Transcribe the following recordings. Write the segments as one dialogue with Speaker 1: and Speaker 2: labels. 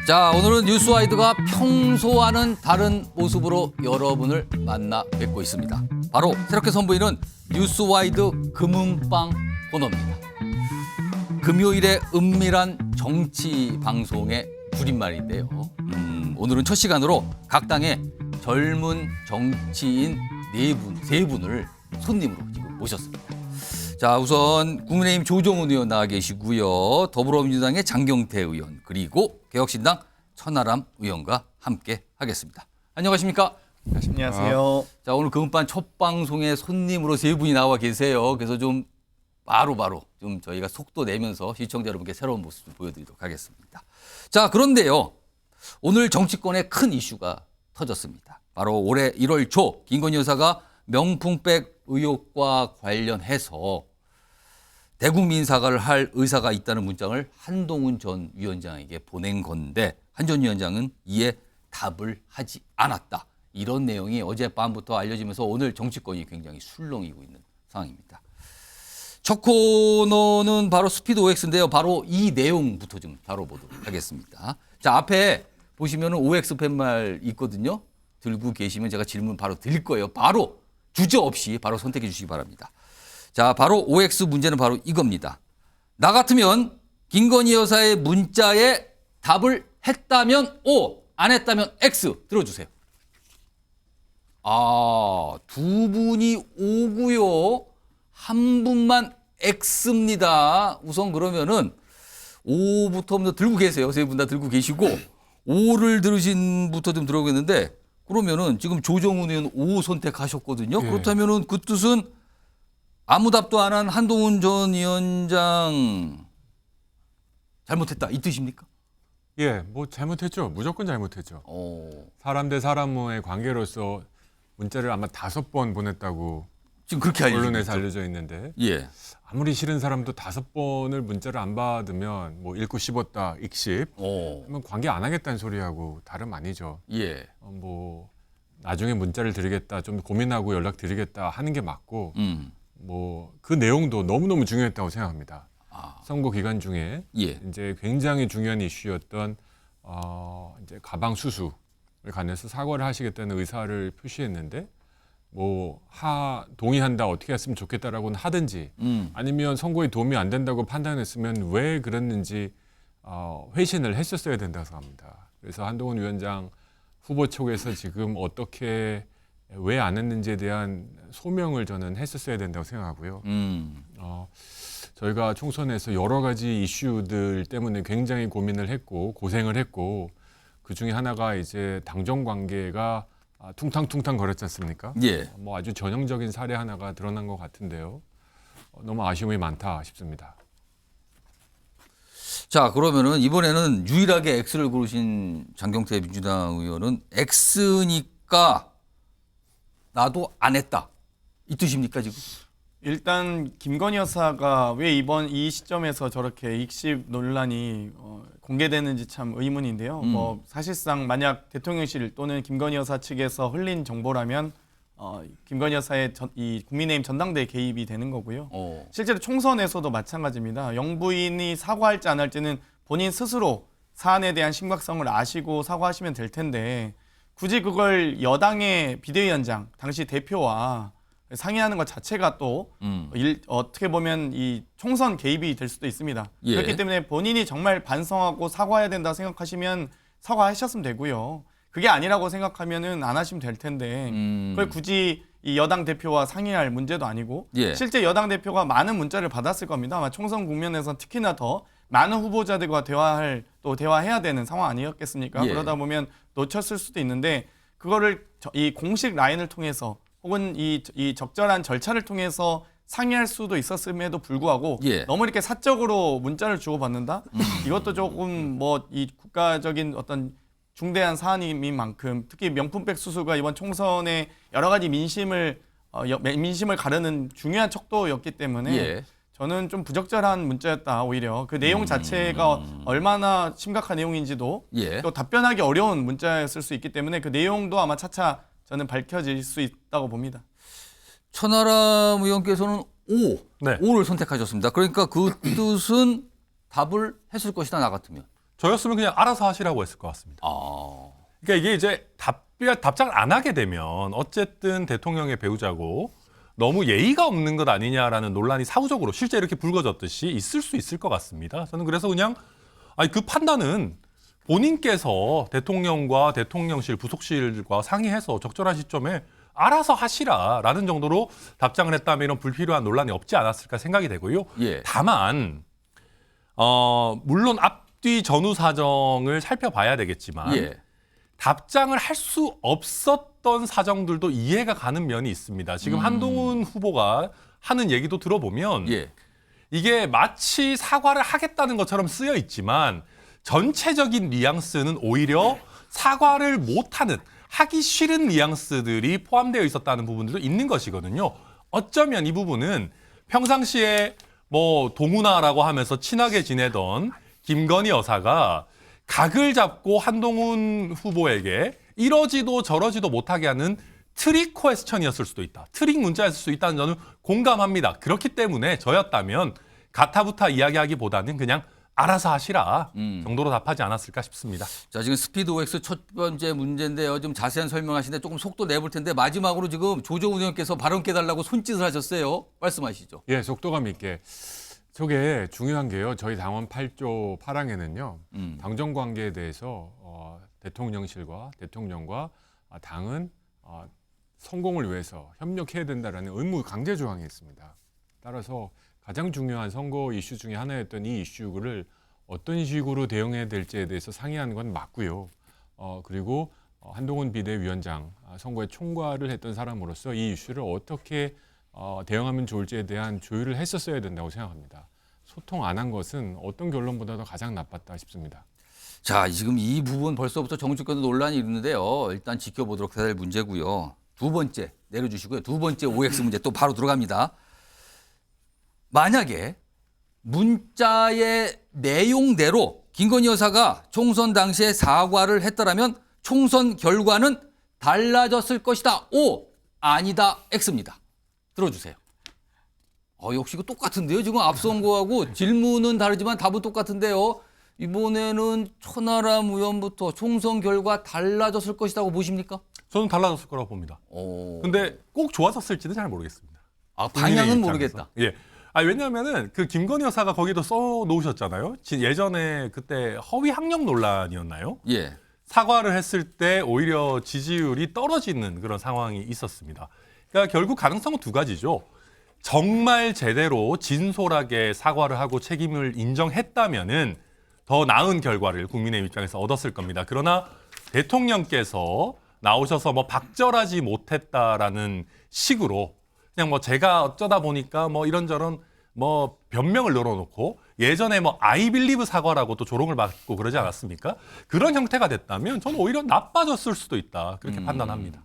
Speaker 1: 자, 오늘은 뉴스와이드가 평소와는 다른 모습으로 여러분을 만나 뵙고 있습니다. 바로 새롭게 선보이는 뉴스와이드 금은방 코너입니다. 금요일의 은밀한 정치 방송의 줄임말인데요. 오늘은 첫 시간으로 각 당의 젊은 정치인 세 분을 손님으로 지금 모셨습니다. 자, 우선 국민의힘 조정훈 의원 나와 계시고요. 더불어민주당의 장경태 의원, 그리고 개혁신당 천하람 의원과 함께 하겠습니다. 안녕하십니까?
Speaker 2: 안녕하세요.
Speaker 1: 자, 오늘 금은방 첫 방송에 손님으로 세 분이 나와 계세요. 그래서 좀 바로바로 좀 저희가 속도 내면서 시청자 여러분께 새로운 모습 좀 보여드리도록 하겠습니다. 자, 그런데요. 오늘 정치권에 큰 이슈가 터졌습니다. 바로 올해 1월 초 김건희 여사가 명품백 의혹과 관련해서 대국민 사과를 할 의사가 있다는 문장을 한동훈 전 위원장에게 보낸 건데 한 전 위원장은 이에 답을 하지 않았다. 이런 내용이 어젯밤부터 알려지면서 오늘 정치권이 굉장히 술렁이고 있는 상황입니다. 첫 코너는 바로 스피드 OX인데요. 바로 이 내용부터 좀 다뤄보도록 하겠습니다. 자, 앞에 보시면 OX 팻말 있거든요. 들고 계시면 제가 질문 바로 드릴 거예요. 바로 주저 없이 바로 선택해 주시기 바랍니다. 자, 바로 OX 문제는 바로 이겁니다. 나 같으면 김건희 여사의 문자에 답을 했다면 O, 안 했다면 X 들어주세요. 아, 두 분이 O고요. 한 분만 X입니다. 우선 그러면은 O부터 먼저 들고 계세요. 세 분 다 들고 계시고 O를 들으신 부터 좀 들어보겠는데 그러면은 지금 조정훈 의원 O 선택하셨거든요.
Speaker 3: 예.
Speaker 1: 그렇다면은 그 뜻은 아무 답도 안 한 한동훈 전 위원장 잘못했다 이 뜻입니까?
Speaker 3: 예, 뭐 잘못했죠. 무조건 잘못했죠. 사람 대 사람의 관계로서 문자를 아마 5번 보냈다고
Speaker 1: 지금 그렇게 알려져
Speaker 3: 언론에서
Speaker 1: 있죠.
Speaker 3: 알려져 있는데
Speaker 1: 예.
Speaker 3: 아무리 싫은 사람도 5번을 문자를 안 받으면 뭐 읽고 씹었다, 익씹 그러면 관계 안 하겠다는 소리하고 다름 아니죠.
Speaker 1: 예.
Speaker 3: 뭐 나중에 문자를 드리겠다, 좀 고민하고 연락 드리겠다 하는 게 맞고 뭐 그 내용도 너무너무 중요했다고 생각합니다. 선거 기간 중에
Speaker 1: 예.
Speaker 3: 이제 굉장히 중요한 이슈였던 이제 가방 수수에 관해서 사과를 하시겠다는 의사를 표시했는데 뭐 동의한다 어떻게 했으면 좋겠다라고는 하든지 아니면 선거에 도움이 안 된다고 판단했으면 왜 그랬는지 회신을 했었어야 된다고 생각합니다. 그래서 한동훈 위원장 후보 쪽에서 지금 어떻게 왜 안 했는지에 대한 소명을 저는 했었어야 된다고 생각하고요. 저희가 총선에서 여러 가지 이슈들 때문에 굉장히 고민을 했고 고생을 했고 그 중에 하나가 이제 당정 관계가 퉁탕퉁탕 거렸지 않습니까?
Speaker 1: 예.
Speaker 3: 뭐 아주 전형적인 사례 하나가 드러난 것 같은데요. 너무 아쉬움이 많다 싶습니다.
Speaker 1: 자, 그러면은 이번에는 유일하게 X를 고르신 장경태 민주당 의원은 X니까 나도 안 했다. 이 뜻입니까, 지금?
Speaker 2: 일단 김건희 여사가 왜 이번 이 시점에서 저렇게 익십 논란이 공개되는지 참 의문인데요. 뭐 사실상 만약 대통령실 또는 김건희 여사 측에서 흘린 정보라면 김건희 여사의 이 국민의힘 전당대회 개입이 되는 거고요. 실제로 총선에서도 마찬가지입니다. 영부인이 사과할지 안 할지는 본인 스스로 사안에 대한 심각성을 아시고 사과하시면 될 텐데 굳이 그걸 여당의 비대위원장, 당시 대표와 상의하는 것 자체가 또 어떻게 보면 이 총선 개입이 될 수도 있습니다.
Speaker 1: 예.
Speaker 2: 그렇기 때문에 본인이 정말 반성하고 사과해야 된다 생각하시면 사과하셨으면 되고요. 그게 아니라고 생각하면은 안 하시면 될 텐데 그걸 굳이 이 여당 대표와 상의할 문제도 아니고
Speaker 1: 예.
Speaker 2: 실제 여당 대표가 많은 문자를 받았을 겁니다. 아마 총선 국면에서 특히나 더 많은 후보자들과 대화해야 되는 상황 아니었겠습니까?
Speaker 1: 예.
Speaker 2: 그러다 보면 놓쳤을 수도 있는데 그거를 이 공식 라인을 통해서 혹은 이 적절한 절차를 통해서 상의할 수도 있었음에도 불구하고
Speaker 1: 예.
Speaker 2: 너무 이렇게 사적으로 문자를 주고받는다? 이것도 조금 뭐 이 국가적인 어떤 중대한 사안인 만큼 특히 명품백 수수가 이번 총선에 여러 가지 민심을 가르는 중요한 척도였기 때문에
Speaker 1: 예.
Speaker 2: 저는 좀 부적절한 문자였다. 오히려 그 내용 자체가 얼마나 심각한 내용인지도
Speaker 1: 예.
Speaker 2: 또 답변하기 어려운 문자였을 수 있기 때문에 그 내용도 아마 차차 저는 밝혀질 수 있다고 봅니다.
Speaker 1: 천하람 의원께서는 O,
Speaker 3: 네.
Speaker 1: O를 선택하셨습니다. 그러니까 그 뜻은 답을 했을 것이다, 나 같으면.
Speaker 4: 저였으면 그냥 알아서 하시라고 했을 것 같습니다.
Speaker 1: 아,
Speaker 4: 그러니까 이게 이제 답장을 안 하게 되면 어쨌든 대통령의 배우자고 너무 예의가 없는 것 아니냐라는 논란이 사후적으로 실제 이렇게 불거졌듯이 있을 수 있을 것 같습니다. 저는 그래서 그냥 그 판단은 본인께서 대통령과 대통령실, 부속실과 상의해서 적절한 시점에 알아서 하시라라는 정도로 답장을 했다면 이런 불필요한 논란이 없지 않았을까 생각이 되고요.
Speaker 1: 예.
Speaker 4: 다만 물론 앞뒤 전후 사정을 살펴봐야 되겠지만
Speaker 1: 예.
Speaker 4: 답장을 할 수 없었던 사정들도 이해가 가는 면이 있습니다. 지금 한동훈 후보가 하는 얘기도 들어보면
Speaker 1: 예.
Speaker 4: 이게 마치 사과를 하겠다는 것처럼 쓰여 있지만 전체적인 뉘앙스는 오히려 사과를 못하는, 하기 싫은 뉘앙스들이 포함되어 있었다는 부분들도 있는 것이거든요. 어쩌면 이 부분은 평상시에 뭐 동훈아라고 하면서 친하게 지내던 김건희 여사가 각을 잡고 한동훈 후보에게 이러지도 저러지도 못하게 하는 트릭 퀘스천이었을 수도 있다. 트릭 문자였을 수 있다는 저는 공감합니다. 그렇기 때문에 저였다면 가타부타 이야기하기보다는 그냥 알아서 하시라 정도로 답하지 않았을까 싶습니다.
Speaker 1: 자, 지금 스피드 OX 첫 번째 문제인데요. 좀 자세한 설명하시는데 조금 속도 내볼 텐데 마지막으로 지금 조정훈 의원께서 발언 깨달라고 손짓을 하셨어요. 말씀하시죠.
Speaker 3: 예, 속도감 있게. 저게 중요한 게요. 저희 당원 8조 8항에는요. 당정 관계에 대해서 대통령실과 대통령과 당은 성공을 위해서 협력해야 된다라는 의무 강제 조항이 있습니다. 따라서 가장 중요한 선거 이슈 중에 하나였던 이 이슈를 어떤 식으로 대응해야 될지에 대해서 상의하는 건 맞고요. 그리고 한동훈 비대위원장 선거에 총괄을 했던 사람으로서 이 이슈를 어떻게 대응하면 좋을지에 대한 조율을 했었어야 된다고 생각합니다. 소통 안 한 것은 어떤 결론보다도 가장 나빴다 싶습니다.
Speaker 1: 자, 지금 이 부분 벌써부터 정치권도 논란이 있는데요. 일단 지켜보도록 해야 될 문제고요. 두 번째 내려주시고요. 두 번째 OX 문제 또 바로 들어갑니다. 만약에 문자의 내용대로 김건희 여사가 총선 당시에 사과를 했더라면 총선 결과는 달라졌을 것이다. O, 아니다. X입니다. 들어주세요. 역시 이거 똑같은데요. 지금 앞선 거하고 질문은 다르지만 답은 똑같은데요. 이번에는 천하람 의원부터 총선 결과 달라졌을 것이라고 보십니까?
Speaker 4: 저는 달라졌을 거라고 봅니다. 근데 꼭 좋아졌을지는 잘 모르겠습니다.
Speaker 1: 방향은
Speaker 4: 입장에서.
Speaker 1: 모르겠다.
Speaker 4: 예. 왜냐하면은 그 김건희 여사가 거기도 써 놓으셨잖아요. 예전에 그때 허위 학력 논란이었나요?
Speaker 1: 예.
Speaker 4: 사과를 했을 때 오히려 지지율이 떨어지는 그런 상황이 있었습니다. 그러니까 결국 가능성은 두 가지죠. 정말 제대로 진솔하게 사과를 하고 책임을 인정했다면은 더 나은 결과를 국민의 입장에서 얻었을 겁니다. 그러나 대통령께서 나오셔서 뭐 박절하지 못했다라는 식으로 그냥 뭐 제가 어쩌다 보니까 뭐 이런저런 뭐 변명을 늘어놓고 예전에 뭐 I believe 사과라고 또 조롱을 받고 그러지 않았습니까? 그런 형태가 됐다면 저는 오히려 나빠졌을 수도 있다. 그렇게 판단합니다.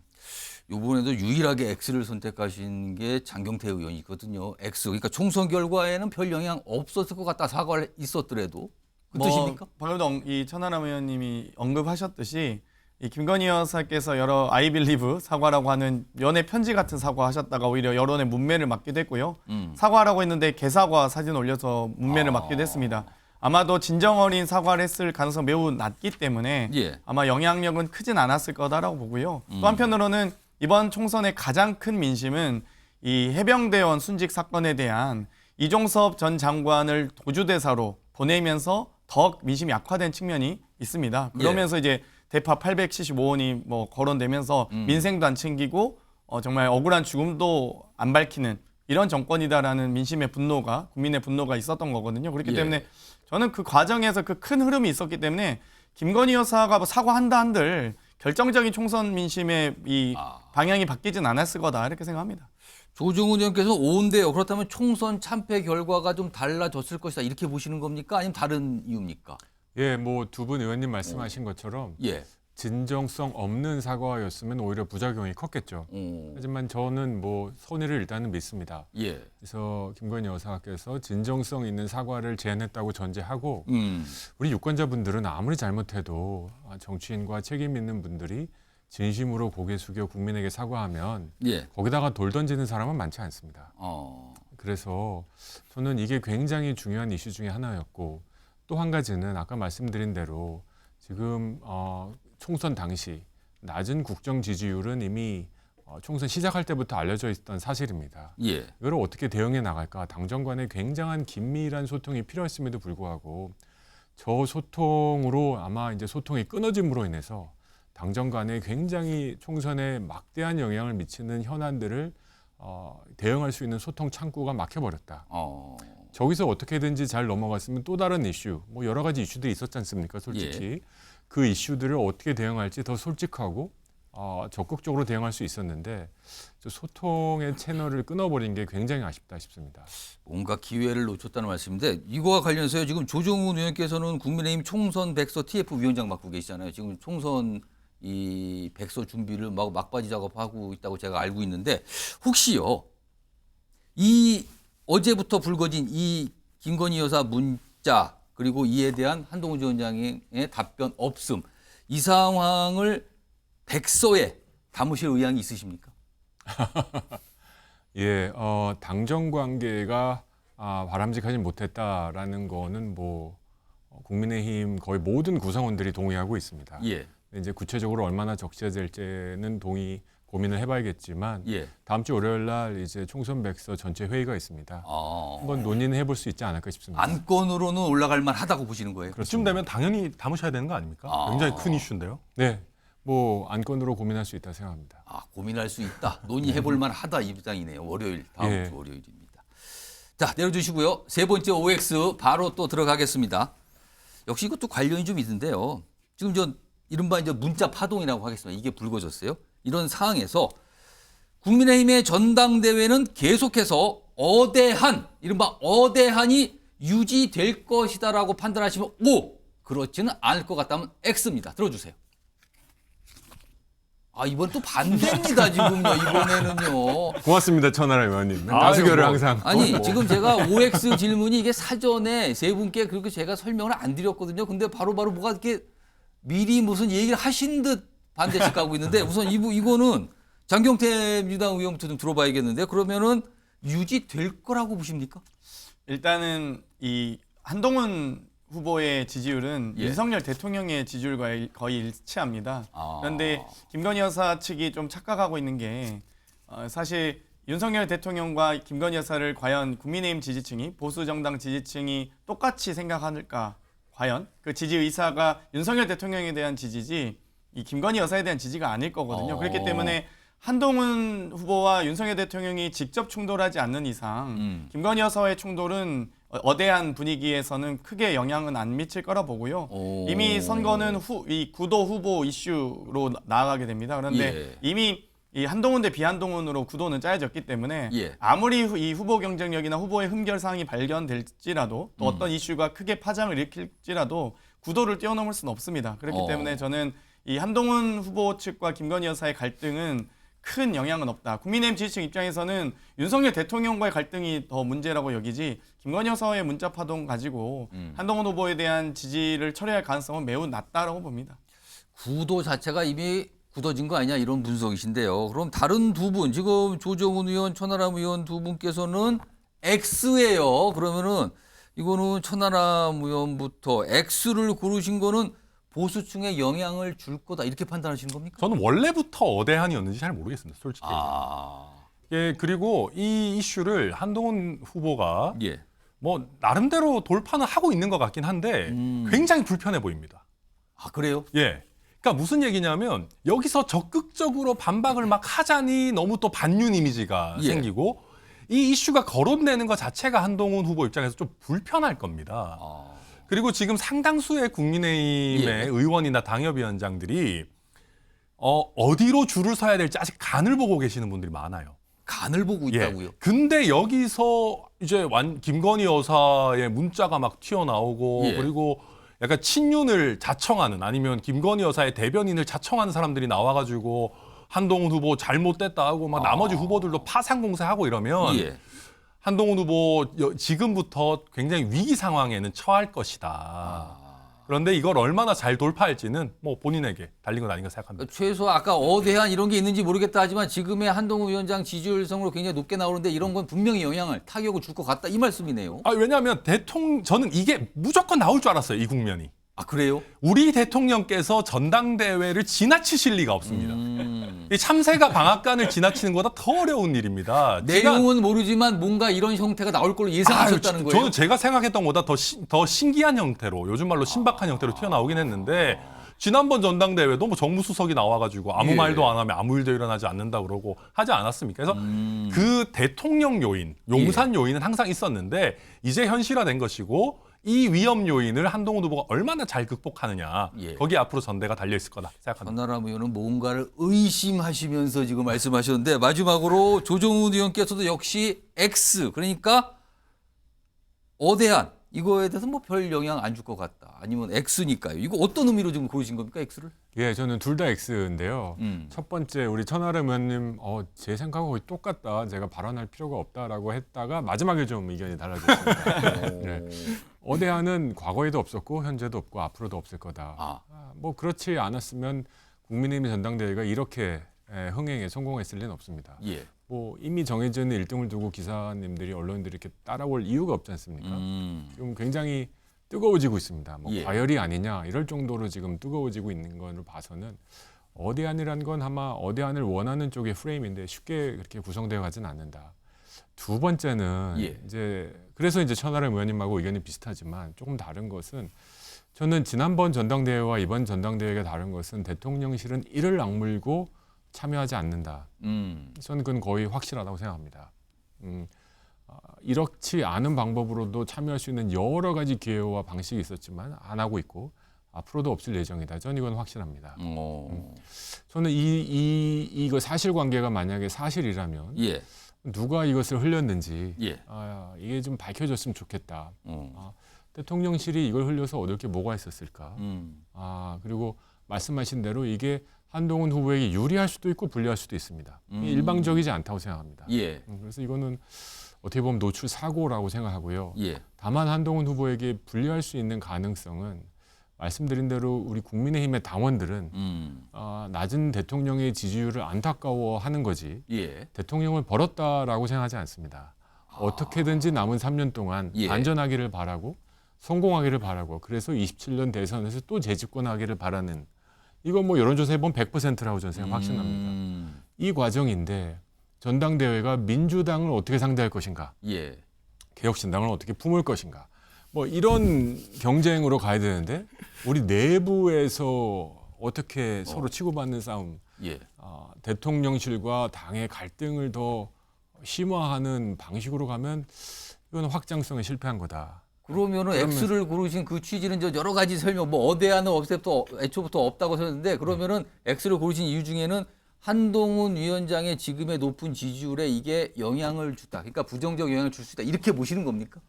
Speaker 1: 이번에도 유일하게 X를 선택하신 게 장경태 의원이거든요. X. 그러니까 총선 결과에는 별 영향 없었을 것 같다. 사과를 있었더라도. 그 뜻입니까?
Speaker 2: 방금도 이 천하람 의원님이 언급하셨듯이 이 김건희 여사께서 여러 I believe 사과라고 하는 연애 편지 같은 사과하셨다가 오히려 여론의 문매를 맞기도 했고요. 사과라고 했는데 개사과 사진 올려서 문매를 맞기도 했습니다. 아마도 진정 어린 사과를 했을 가능성이 매우 낮기 때문에
Speaker 1: 예.
Speaker 2: 아마 영향력은 크진 않았을 거다라고 보고요. 또 한편으로는 이번 총선의 가장 큰 민심은 이 해병대원 순직 사건에 대한 이종섭 전 장관을 도주대사로 보내면서 더 민심이 약화된 측면이 있습니다. 그러면서 이제 대파 875원이 뭐 거론되면서 민생도 안 챙기고 정말 억울한 죽음도 안 밝히는 이런 정권이다라는 민심의 분노가 국민의 분노가 있었던 거거든요. 그렇기 때문에 저는 그 과정에서 그 큰 흐름이 있었기 때문에 김건희 여사가 뭐 사과한다 한들 결정적인 총선 민심의 이 방향이 바뀌진 않았을 거다 이렇게 생각합니다.
Speaker 1: 조정훈 의원께서 O인데요. 그렇다면 총선 참패 결과가 좀 달라졌을 것이다. 이렇게 보시는 겁니까? 아니면 다른 이유입니까?
Speaker 3: 예, 뭐 두 분 의원님 말씀하신 것처럼
Speaker 1: 예.
Speaker 3: 진정성 없는 사과였으면 오히려 부작용이 컸겠죠. 하지만 저는 뭐 손해를 일단은 믿습니다.
Speaker 1: 예.
Speaker 3: 그래서 김건희 여사께서 진정성 있는 사과를 제안했다고 전제하고 우리 유권자분들은 아무리 잘못해도 정치인과 책임 있는 분들이 진심으로 고개 숙여 국민에게 사과하면
Speaker 1: 예.
Speaker 3: 거기다가 돌 던지는 사람은 많지 않습니다. 그래서 저는 이게 굉장히 중요한 이슈 중에 하나였고 또 한 가지는 아까 말씀드린 대로 지금 총선 당시 낮은 국정 지지율은 이미 총선 시작할 때부터 알려져 있던 사실입니다.
Speaker 1: 예.
Speaker 3: 이걸 어떻게 대응해 나갈까? 당정 간에 굉장한 긴밀한 소통이 필요했음에도 불구하고 저 소통으로 아마 이제 소통이 끊어짐으로 인해서 당정 간에 굉장히 총선에 막대한 영향을 미치는 현안들을 대응할 수 있는 소통 창구가 막혀버렸다. 저기서 어떻게든지 잘 넘어갔으면 또 다른 이슈, 뭐 여러 가지 이슈들이 있었지 않습니까? 솔직히
Speaker 1: 예.
Speaker 3: 그 이슈들을 어떻게 대응할지 더 솔직하고 적극적으로 대응할 수 있었는데 저 소통의 채널을 끊어버린 게 굉장히 아쉽다 싶습니다.
Speaker 1: 뭔가 기회를 놓쳤다는 말씀인데 이거와 관련해서 지금 조정훈 의원께서는 국민의힘 총선 백서 TF 위원장 맡고 계시잖아요. 지금 총선 이 백서 준비를 막바지 작업하고 있다고 제가 알고 있는데 혹시요 이 어제부터 불거진 이 김건희 여사 문자 그리고 이에 대한 한동훈 전 원장의 답변 없음 이 상황을 백서에 담으실 의향이 있으십니까?
Speaker 3: 예, 당정 관계가 바람직하지 못했다라는 거는 뭐 국민의힘 거의 모든 구성원들이 동의하고 있습니다.
Speaker 1: 예.
Speaker 3: 이제 구체적으로 얼마나 적시될지는 고민을 해봐야겠지만
Speaker 1: 예.
Speaker 3: 다음 주 월요일 날 이제 총선 백서 전체 회의가 있습니다. 한번 논의는 해볼 수 있지 않을까 싶습니다.
Speaker 1: 안건으로는 올라갈 만하다고 보시는 거예요?
Speaker 4: 그쯤 되면 당연히 담으셔야 되는 거 아닙니까? 굉장히 큰 이슈인데요.
Speaker 3: 네, 뭐 안건으로 고민할 수 있다 생각합니다.
Speaker 1: 고민할 수 있다. 논의해볼 만하다 이 입장이네요. 월요일 다음
Speaker 3: 예.
Speaker 1: 주 월요일입니다. 자 내려주시고요. 세 번째 OX 바로 또 들어가겠습니다. 역시 이것도 관련이 좀 있는데요. 지금 이른바 이제 문자 파동이라고 하겠습니다. 이게 불거졌어요. 이런 상황에서 국민의힘의 전당대회는 계속해서 이른바 어대한이 유지될 것이다라고 판단하시면 O, 그렇지는 않을 것 같다면 X입니다. 들어주세요. 이번 또 반대입니다, 지금요, 이번에는요.
Speaker 3: 고맙습니다, 천하람 의원님. 다수결을 항상.
Speaker 1: 지금 제가 OX 질문이 이게 사전에 세 분께 그렇게 제가 설명을 안 드렸거든요. 근데 바로바로 뭐가 이렇게 미리 무슨 얘기를 하신 듯 반대씩 가고 있는데 우선 이거는 장경태 민주당 의원부터 좀 들어봐야겠는데 그러면은 유지될 거라고 보십니까?
Speaker 2: 일단은 이 한동훈 후보의 지지율은
Speaker 1: 예.
Speaker 2: 윤석열 대통령의 지지율과 거의 일치합니다. 그런데 김건희 여사 측이 좀 착각하고 있는 게 사실 윤석열 대통령과 김건희 여사를 과연 국민의힘 지지층이 보수 정당 지지층이 똑같이 생각할까? 과연 그 지지 의사가 윤석열 대통령에 대한 지지지 이 김건희 여사에 대한 지지가 아닐 거거든요. 그렇기 때문에 한동훈 후보와 윤석열 대통령이 직접 충돌하지 않는 이상 김건희 여사와의 충돌은 어대한 분위기에서는 크게 영향은 안 미칠 거라 보고요. 이미 선거는 이 구도 후보 이슈로 나아가게 됩니다. 그런데 이미 이 한동훈 대 비한동훈으로 구도는 짜여졌기 때문에 아무리 이 후보 경쟁력이나 후보의 흠결 사항이 발견될지라도 또 어떤 이슈가 크게 파장을 일으킬지라도 구도를 뛰어넘을 수는 없습니다. 그렇기 때문에 저는 이 한동훈 후보 측과 김건희 여사의 갈등은 큰 영향은 없다. 국민의힘 지지층 입장에서는 윤석열 대통령과의 갈등이 더 문제라고 여기지 김건희 여사의 문자 파동 가지고 한동훈 후보에 대한 지지를 철회할 가능성은 매우 낮다라고 봅니다.
Speaker 1: 구도 자체가 이미 굳어진 거 아니냐 이런 분석이신데요. 그럼 다른 두 분, 지금 조정훈 의원, 천하람 의원 두 분께서는 X예요. 그러면은 이거는 천하람 의원부터 X를 고르신 거는 보수층에 영향을 줄 거다 이렇게 판단하시는 겁니까?
Speaker 4: 저는 원래부터 어대한이었는지 잘 모르겠습니다, 솔직히. 예, 그리고 이 이슈를 한동훈 후보가 뭐 나름대로 돌파는 하고 있는 것 같긴 한데 굉장히 불편해 보입니다.
Speaker 1: 그래요?
Speaker 4: 예. 그러니까 무슨 얘기냐면 여기서 적극적으로 반박을 막 하자니 너무 또 반윤 이미지가 생기고 이 이슈가 거론되는 것 자체가 한동훈 후보 입장에서 좀 불편할 겁니다. 그리고 지금 상당수의 국민의힘의 의원이나 당협위원장들이 어디로 줄을 서야 될지 아직 간을 보고 계시는 분들이 많아요.
Speaker 1: 간을 보고 있다고요?
Speaker 4: 근데 여기서 이제 김건희 여사의 문자가 막 튀어나오고 그리고 약간 친윤을 자청하는 아니면 김건희 여사의 대변인을 자청하는 사람들이 나와가지고 한동훈 후보 잘못됐다 하고 막 나머지 후보들도 파상공세하고 이러면 한동훈 후보 지금부터 굉장히 위기 상황에는 처할 것이다. 그런데 이걸 얼마나 잘 돌파할지는 뭐 본인에게 달린 건 아닌가 생각합니다.
Speaker 1: 최소 아까 어대한 이런 게 있는지 모르겠다 하지만 지금의 한동훈 위원장 지지율성으로 굉장히 높게 나오는데 이런 건 분명히 타격을 줄 것 같다 이 말씀이네요.
Speaker 4: 왜냐하면 저는 이게 무조건 나올 줄 알았어요. 이 국면이.
Speaker 1: 아 그래요?
Speaker 4: 우리 대통령께서 전당대회를 지나치실 리가 없습니다. 이 참새가 방앗간을 지나치는 것보다 더 어려운 일입니다.
Speaker 1: 내용은 모르지만 뭔가 이런 형태가 나올 걸로 예상하셨다는 거예요.
Speaker 4: 저는 제가 생각했던 것보다 더 신기한 형태로, 요즘 말로 신박한 형태로 튀어나오긴 했는데, 지난번 전당대회도 뭐 정무수석이 나와가지고 아무
Speaker 1: 예.
Speaker 4: 말도 안 하면 아무 일도 일어나지 않는다 그러고 하지 않았습니까? 그래서 그 대통령 요인, 용산 요인은 항상 있었는데 이제 현실화된 것이고, 이 위험 요인을 한동훈 후보가 얼마나 잘 극복하느냐,
Speaker 1: 예.
Speaker 4: 거기에 앞으로 전대가 달려 있을 거다 생각합니다.
Speaker 1: 전나람 의원은 뭔가를 의심하시면서 지금 말씀하셨는데 마지막으로 조정훈 의원께서도 역시 X 그러니까 어대한 이거에 대해서 뭐 별 영향 안 줄 것 같다. 아니면 X니까요. 이거 어떤 의미로 지금 고르신 겁니까, X를?
Speaker 3: 예, 저는 둘 다 X인데요.
Speaker 1: 음.
Speaker 3: 첫 번째 우리 천하람 의원님 제 생각하고 거의 똑같다. 제가 발언할 필요가 없다라고 했다가 마지막에 좀 의견이 달라졌습니다. 네. 어대한은 과거에도 없었고 현재도 없고 앞으로도 없을 거다. 뭐 그렇지 않았으면 국민의힘 전당대회가 이렇게 흥행에 성공했을 리는 없습니다.
Speaker 1: 예.
Speaker 3: 뭐 이미 정해진 1등을 두고 기사님들이 언론들이 이렇게 따라올 이유가 없지 않습니까? 지금 굉장히 뜨거워지고 있습니다. 뭐
Speaker 1: 예.
Speaker 3: 과열이 아니냐 이럴 정도로 지금 뜨거워지고 있는 것을 봐서는 어대한이란 건 아마 어대한을 원하는 쪽의 프레임인데 쉽게 그렇게 구성되어 가지는 않는다. 두 번째는
Speaker 1: 예.
Speaker 3: 그래서 이제 천하람 의원님하고 의견이 비슷하지만 조금 다른 것은 저는 지난번 전당대회와 이번 전당대회가 다른 것은 대통령실은 이를 악물고 참여하지 않는다. 저는 그건 거의 확실하다고 생각합니다. 이렇지 않은 방법으로도 참여할 수 있는 여러 가지 기회와 방식이 있었지만 안 하고 있고 앞으로도 없을 예정이다. 저는 이건 확실합니다. 저는 이거 사실관계가 만약에 사실이라면
Speaker 1: 예.
Speaker 3: 누가 이것을 흘렸는지
Speaker 1: 예.
Speaker 3: 이게 좀 밝혀졌으면 좋겠다. 대통령실이 이걸 흘려서 얻을 게 뭐가 있었을까? 그리고 말씀하신 대로 이게 한동훈 후보에게 유리할 수도 있고 불리할 수도 있습니다. 일방적이지 않다고 생각합니다.
Speaker 1: 예.
Speaker 3: 그래서 이거는 어떻게 보면 노출 사고라고 생각하고요.
Speaker 1: 예.
Speaker 3: 다만 한동훈 후보에게 불리할 수 있는 가능성은 말씀드린 대로 우리 국민의힘의 당원들은 낮은 대통령의 지지율을 안타까워하는 거지
Speaker 1: 예.
Speaker 3: 대통령을 벌었다라고 생각하지 않습니다. 어떻게든지 남은 3년 동안
Speaker 1: 예.
Speaker 3: 안전하기를 바라고 성공하기를 바라고 그래서 27년 대선에서 또 재집권하기를 바라는 이건 뭐 여론조사에 보면 100%라고 저는 생각 확신합니다. 이 과정인데 전당대회가 민주당을 어떻게 상대할 것인가,
Speaker 1: 예.
Speaker 3: 개혁신당을 어떻게 품을 것인가, 뭐 이런 경쟁으로 가야 되는데 우리 내부에서 어떻게 서로 치고받는 싸움,
Speaker 1: 예.
Speaker 3: 대통령실과 당의 갈등을 더 심화하는 방식으로 가면 이건 확장성에 실패한 거다.
Speaker 1: 그러면은 X를 고르신 그 취지는 저 여러 가지 설명, 뭐 어대한은 애초부터 없다고 하셨는데 그러면은 X를 고르신 이유 중에는 한동훈 위원장의 지금의 높은 지지율에 이게 영향을 주다. 그러니까 부정적 영향을 줄 수 있다. 이렇게 보시는 겁니까?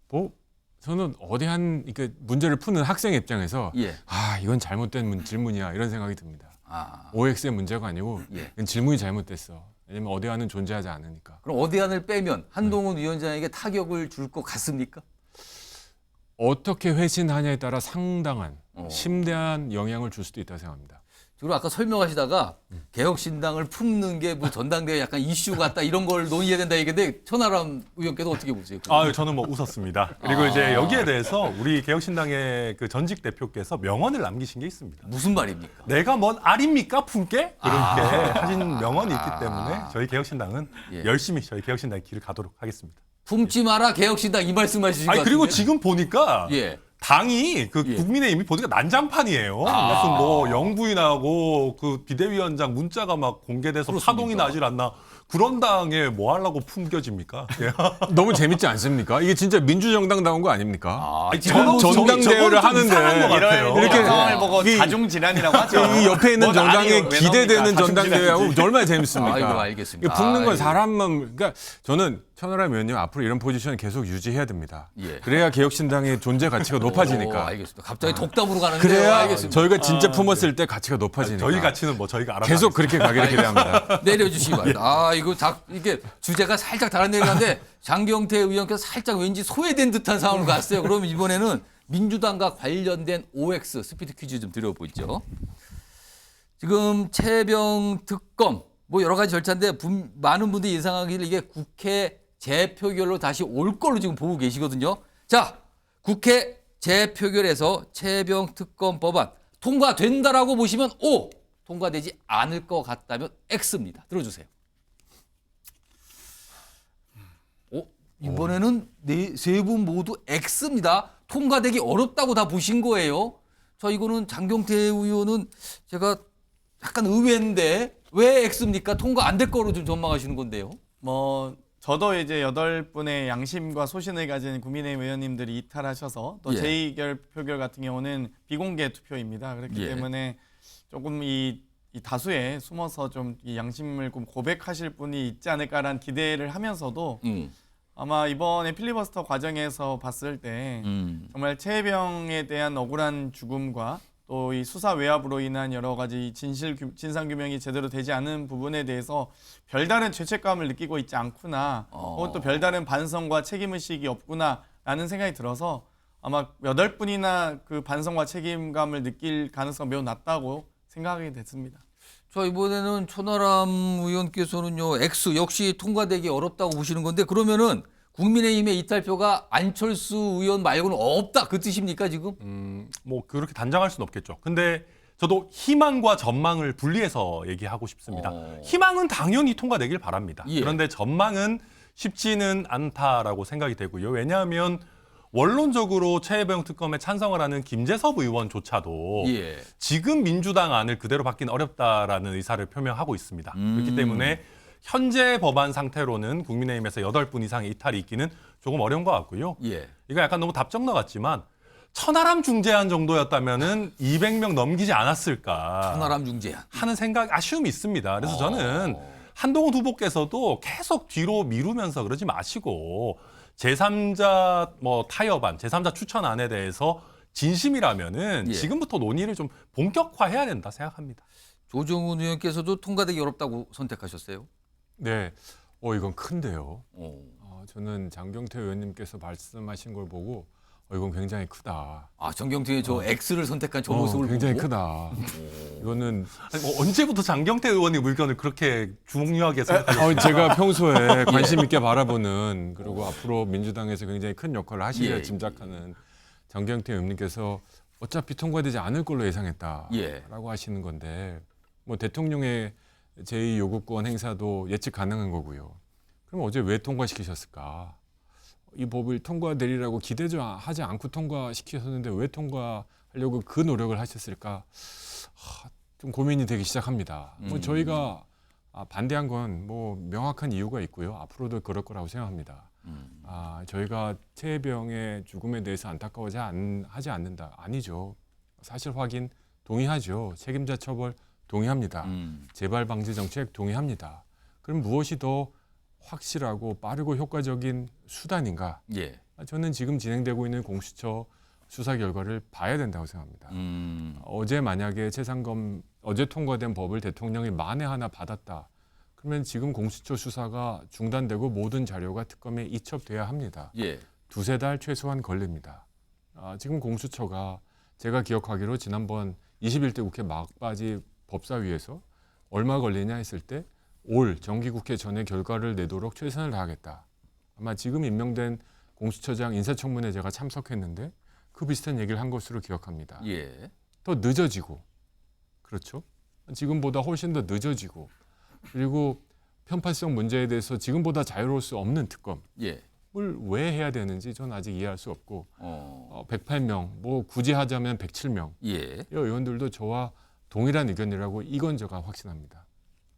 Speaker 3: 뭐 저는 어대한 그러니까 문제를 푸는 학생 입장에서
Speaker 1: 예.
Speaker 3: 이건 잘못된 질문이야 이런 생각이 듭니다. OX의 문제가 아니고
Speaker 1: 예.
Speaker 3: 이건 질문이 잘못됐어. 왜냐면 어대한은 존재하지 않으니까.
Speaker 1: 그럼 어대한을 빼면 한동훈 위원장에게 타격을 줄 것 같습니까?
Speaker 3: 어떻게 회신하냐에 따라 상당한 심대한 영향을 줄 수도 있다고 생각합니다.
Speaker 1: 그리고 아까 설명하시다가 개혁신당을 품는 게 뭐 전당대회 약간 이슈 같다 이런 걸 논의해야 된다 얘기인데 천하람 의원께서 어떻게 보세요?
Speaker 4: 저는 뭐 웃었습니다. 그리고 이제 여기에 대해서 우리 개혁신당의 그 전직 대표께서 명언을 남기신 게 있습니다.
Speaker 1: 무슨 말입니까?
Speaker 4: 내가 뭔 알입니까 품게? 그렇게 하신 명언이 있기 때문에 저희 개혁신당은
Speaker 1: 예.
Speaker 4: 열심히 저희 개혁신당의 길을 가도록 하겠습니다.
Speaker 1: 품지 마라 개혁신당 이 말씀하시신 것 같은데.
Speaker 4: 그리고 지금 보니까
Speaker 1: 예.
Speaker 4: 당이
Speaker 1: 예.
Speaker 4: 국민의힘이 보니까 난장판이에요. 무슨 뭐 영부인하고 그 비대위원장 문자가 막 공개돼서
Speaker 1: 그렇습니까?
Speaker 4: 파동이 나질 않나. 그런 당에 뭐 하려고 품겨집니까?
Speaker 3: 너무 재밌지 않습니까? 이게 진짜 민주정당 나온 거 아닙니까?
Speaker 4: 저건
Speaker 3: 전당대회를
Speaker 4: 좀 이상한 것
Speaker 3: 하는데
Speaker 4: 같아요.
Speaker 3: 이렇게
Speaker 2: 상황을 보고
Speaker 3: 이-
Speaker 2: 자중질환이라고 하죠.
Speaker 3: 이 옆에 있는
Speaker 2: 뭔
Speaker 3: 정당에
Speaker 2: 아니요, 왜
Speaker 3: 기대되는
Speaker 2: 나옵니까?
Speaker 3: 전당대회하고
Speaker 2: 자중질환이지.
Speaker 3: 얼마나 재밌습니까?
Speaker 1: 아이고, 알겠습니다.
Speaker 3: 이거 품는 건
Speaker 1: 아이고.
Speaker 3: 사람만 그러니까 저는 천하람 의원님 앞으로 이런 포지션 계속 유지해야 됩니다.
Speaker 1: 예.
Speaker 3: 그래야 개혁신당의 존재 가치가 높아지니까.
Speaker 1: 알겠습니다. 갑자기 독담으로 가는데
Speaker 3: 그래야
Speaker 1: 알겠습니다.
Speaker 3: 저희가 진짜 품었을 때 가치가 높아지니까.
Speaker 4: 저희 가치는 뭐 저희가 알아서
Speaker 3: 계속 그렇게 가기를 기대합니다.
Speaker 1: 내려주시기 바랍니다. 이게 주제가 살짝 다른 데로 가는데 장경태 의원께서 살짝 왠지 소외된 듯한 상황으로 갔어요. 그러면 이번에는 민주당과 관련된 OX 스피드 퀴즈 좀 드려보죠. 지금 최병 특검 뭐 여러 가지 절차인데 많은 분들이 예상하기를 이게 국회 재표결로 다시 올 걸로 지금 보고 계시거든요. 자, 국회 재표결에서 최병 특검 법안 통과된다라고 보시면 O, 통과되지 않을 것 같다면 X입니다. 들어주세요. 이번에는 세 분 모두 X입니다. 통과되기 어렵다고 다 보신 거예요. 자, 이거는 장경태 의원은 제가 약간 의외인데 왜 X입니까? 통과 안 될 거로 좀 전망하시는 건데요.
Speaker 2: 뭐 저도 이제 8분의 양심과 소신을 가진 국민의힘 의원님들이 이탈하셔서 또
Speaker 1: 예.
Speaker 2: 제2결 표결 같은 경우는 비공개 투표입니다. 그렇기
Speaker 1: 예.
Speaker 2: 때문에 조금 이 다수에 숨어서 좀 이 양심을 좀 고백하실 분이 있지 않을까라는 기대를 하면서도 아마 이번에 필리버스터 과정에서 봤을 때 정말 최혜병에 대한 억울한 죽음과 또 이 수사 외압으로 인한 여러 가지 진상 규명이 제대로 되지 않은 부분에 대해서 별다른 죄책감을 느끼고 있지 않구나, 혹은 또 별다른 반성과 책임 의식이 없구나라는 생각이 들어서 아마 8분이나 그 반성과 책임감을 느낄 가능성이 매우 낮다고 생각하게 됐습니다.
Speaker 1: 자, 이번에는 초나람 의원께서는요, X 역시 통과되기 어렵다고 보시는 건데 그러면은 국민의힘의 이탈표가 안철수 의원 말고는 없다 그 뜻입니까 지금?
Speaker 4: 뭐 그렇게 단정할 수는 없겠죠. 근데 저도 희망과 전망을 분리해서 얘기하고 싶습니다. 희망은 당연히 통과되길 바랍니다.
Speaker 1: 예.
Speaker 4: 그런데 전망은 쉽지는 않다라고 생각이 되고요. 왜냐하면 원론적으로 최혜병 특검에 찬성을 하는 김재섭 의원조차도
Speaker 1: 예.
Speaker 4: 지금 민주당 안을 그대로 받기는 어렵다라는 의사를 표명하고 있습니다. 그렇기 때문에 현재 법안 상태로는 국민의힘에서 8분 이상의 이탈이 있기는 조금 어려운 것 같고요.
Speaker 1: 예.
Speaker 4: 이거 약간 너무 답정너 같지만 천하람 중재안 정도였다면은 200명 넘기지 않았을까
Speaker 1: 초나람 중재안.
Speaker 4: 하는 생각, 아쉬움이 있습니다. 그래서 저는 한동훈 후보께서도 계속 뒤로 미루면서 그러지 마시고 제3자 뭐 타협안, 제3자 추천안에 대해서 진심이라면은
Speaker 1: 예.
Speaker 4: 지금부터 논의를 좀 본격화해야 된다 생각합니다.
Speaker 1: 조정훈 의원께서도 통과되기 어렵다고 선택하셨어요.
Speaker 3: 네, 이건 큰데요.
Speaker 1: 오.
Speaker 3: 저는 장경태 의원님께서 말씀하신 걸 보고 이건 굉장히 크다.
Speaker 1: 아, 정경태의 저 X를 선택한 저 모습을
Speaker 3: 굉장히
Speaker 1: 보고?
Speaker 3: 크다. 이거는
Speaker 4: 아니, 뭐 언제부터 장경태 의원님 의견을 그렇게 중요하게 생각하셨어요?
Speaker 3: 제가 평소에 관심 있게 바라보는, 그리고 앞으로 민주당에서 굉장히 큰 역할을 하시리라
Speaker 1: 예.
Speaker 3: 짐작하는 장경태 의원님께서 어차피 통과되지 않을 걸로 예상했다라고
Speaker 1: 예.
Speaker 3: 하시는 건데, 뭐 대통령의 제2요구권 행사도 예측 가능한 거고요. 그럼 어제 왜 통과시키셨을까? 이 법을 통과되리라고 기대하지 않고 통과시키셨는데 왜 통과하려고 그 노력을 하셨을까? 좀 고민이 되기 시작합니다. 뭐 저희가 반대한 건 뭐 명확한 이유가 있고요. 앞으로도 그럴 거라고 생각합니다. 저희가 최혜병의 죽음에 대해서 하지 않는다. 아니죠. 사실 확인 동의하죠. 책임자 처벌 동의합니다. 재발 방지 정책 동의합니다. 그럼 무엇이 더 확실하고 빠르고 효과적인 수단인가?
Speaker 1: 예.
Speaker 3: 저는 지금 진행되고 있는 공수처 수사 결과를 봐야 된다고 생각합니다. 어제 만약에 어제 통과된 법을 대통령이 만에 하나 받았다. 그러면 지금 공수처 수사가 중단되고 모든 자료가 특검에 이첩돼야 합니다.
Speaker 1: 예.
Speaker 3: 2-3달 최소한 걸립니다. 지금 공수처가 제가 기억하기로 지난번 21대 국회 막바지 법사위에서 얼마 걸리냐 했을 때 올 정기국회 전에 결과를 내도록 최선을 다하겠다. 아마 지금 임명된 공수처장 인사청문회 제가 참석했는데 그 비슷한 얘기를 한 것으로 기억합니다.
Speaker 1: 예.
Speaker 3: 더 늦어지고, 그렇죠? 지금보다 훨씬 더 늦어지고, 그리고 편파성 문제에 대해서 지금보다 자유로울 수 없는 특검을
Speaker 1: 예.
Speaker 3: 왜 해야 되는지 저는 아직 이해할 수 없고, 108명, 뭐 굳이 하자면 107명,
Speaker 1: 예.
Speaker 3: 이 의원들도 저와 동일한 의견이라고 이건 제가 확신합니다.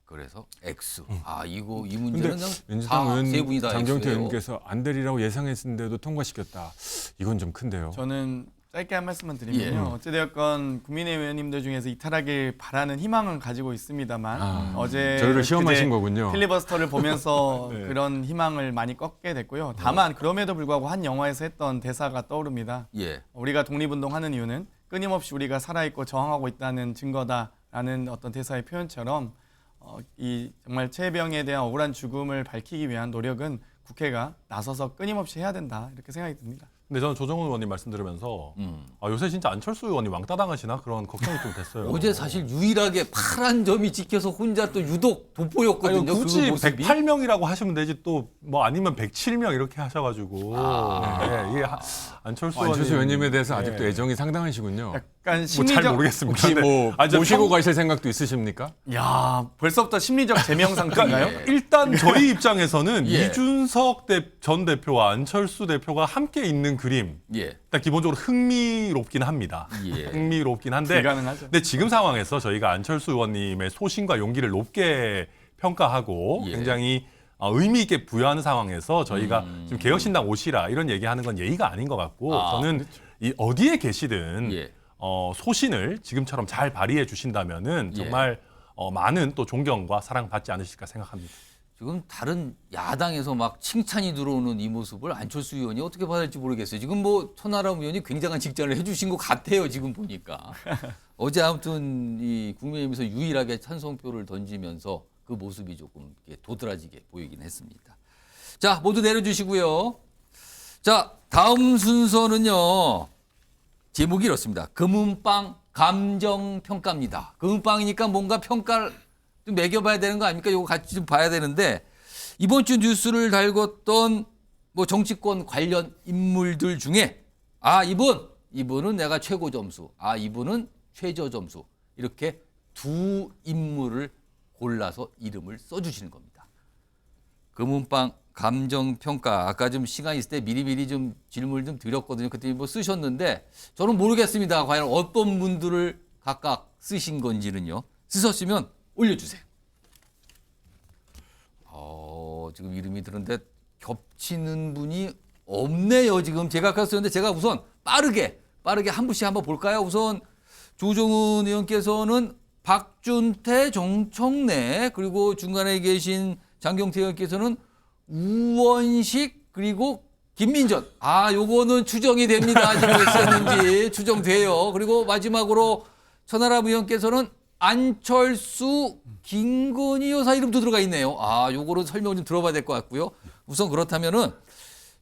Speaker 1: 그래서 X. 이
Speaker 3: 근데
Speaker 1: 문제는 그냥
Speaker 3: 민주당
Speaker 1: 세 분이 다
Speaker 3: 장경태
Speaker 1: X예요.
Speaker 3: 의원님께서 안 되리라고 예상했는데도 통과시켰다. 이건 좀 큰데요.
Speaker 2: 저는 짧게 한 말씀만 드리면요. 어찌되었건 국민의힘 의원님들 중에서 이탈하길 바라는 희망은 가지고 있습니다만 어제
Speaker 3: 저희를 시험하신
Speaker 2: 그제
Speaker 3: 거군요.
Speaker 2: 필리버스터를 보면서
Speaker 3: 네.
Speaker 2: 그런 희망을 많이 꺾게 됐고요. 다만 그럼에도 불구하고 한 영화에서 했던 대사가 떠오릅니다.
Speaker 1: 예.
Speaker 2: 우리가 독립운동하는 이유는 끊임없이 우리가 살아있고 저항하고 있다는 증거다라는 어떤 대사의 표현처럼 이 정말 최혜병에 대한 억울한 죽음을 밝히기 위한 노력은 국회가 나서서 끊임없이 해야 된다 이렇게 생각이 듭니다.
Speaker 4: 근데 저는 조정훈 의원님 말씀 들으면서 요새 진짜 안철수 의원이 왕따 당하시나 그런 걱정이 좀 됐어요.
Speaker 1: 어제 사실 유일하게 파란 점이 찍혀서 혼자 또 유독 돋보였거든요.
Speaker 4: 아니, 굳이
Speaker 1: 그 모습이.
Speaker 4: 108명이라고 하시면 되지 또 뭐 아니면 107명 이렇게 하셔가지고 이게 안철수
Speaker 3: 의원님에 대해서
Speaker 4: 예.
Speaker 3: 아직도 애정이 상당하시군요.
Speaker 2: 약간
Speaker 4: 뭐
Speaker 2: 심리적
Speaker 4: 잘 모르겠습니다.
Speaker 3: 혹시 뭐
Speaker 4: 아, 저
Speaker 3: 모시고
Speaker 4: 평-
Speaker 3: 가실 생각도 있으십니까?
Speaker 2: 야, 벌써부터 심리적 제명 상태인가요?
Speaker 4: 그러니까 일단 저희 입장에서는
Speaker 1: 예.
Speaker 4: 이준석 전 대표와 안철수 대표가 함께 있는 그림
Speaker 1: 예.
Speaker 4: 일단 기본적으로 흥미롭긴 합니다.
Speaker 1: 예.
Speaker 4: 흥미롭긴 한데
Speaker 2: 불가능하죠.
Speaker 4: 근데 지금 상황에서 저희가 안철수 의원님의 소신과 용기를 높게 평가하고
Speaker 1: 예.
Speaker 4: 굉장히 의미 있게 부여하는 상황에서 저희가 지금 개혁신당 오시라 이런 얘기하는 건 예의가 아닌 것 같고 저는 이 어디에 계시든
Speaker 1: 예.
Speaker 4: 소신을 지금처럼 잘 발휘해 주신다면은 정말 많은 또 존경과 사랑 받지 않으실까 생각합니다.
Speaker 1: 지금 다른 야당에서 막 칭찬이 들어오는 이 모습을 안철수 의원이 어떻게 받아야 할지 모르겠어요. 지금 뭐 천하람 의원이 굉장한 직전을 해주신 것 같아요. 지금 보니까. 어제 아무튼 이 국민의힘에서 유일하게 찬성표를 던지면서 그 모습이 조금 이렇게 도드라지게 보이긴 했습니다. 자, 모두 내려주시고요. 자, 다음 순서는요. 제목이 이렇습니다. 금은빵 감정평가입니다. 금은빵이니까 뭔가 평가를 좀 매겨봐야 되는 거 아닙니까? 이거 같이 좀 봐야 되는데 이번 주 뉴스를 달궜던 뭐 정치권 관련 인물들 중에 이분은 내가 최고 점수, 이분은 최저 점수 이렇게 두 인물을 골라서 이름을 써주시는 겁니다. 금은빵 감정평가 아까 좀 시간 있을 때 미리미리 좀 질문을 좀 드렸거든요. 그때 뭐 쓰셨는데 저는 모르겠습니다. 과연 어떤 분들을 각각 쓰신 건지는요. 쓰셨으면 올려주세요. 지금 이름이 들었는데 겹치는 분이 없네요. 지금 제가 아까 썼는데 제가 우선 빠르게 한 분씩 한번 볼까요? 우선 조정훈 의원께서는 박준태, 정청래 그리고 중간에 계신 장경태 의원께서는 우원식 그리고 김민전. 요거는 추정이 됩니다. 지금 왜 썼는지 추정돼요. 그리고 마지막으로 천하람 의원께서는 안철수, 김건희 여사 이름도 들어가 있네요. 요거는 설명 좀 들어봐야 될 것 같고요. 우선 그렇다면은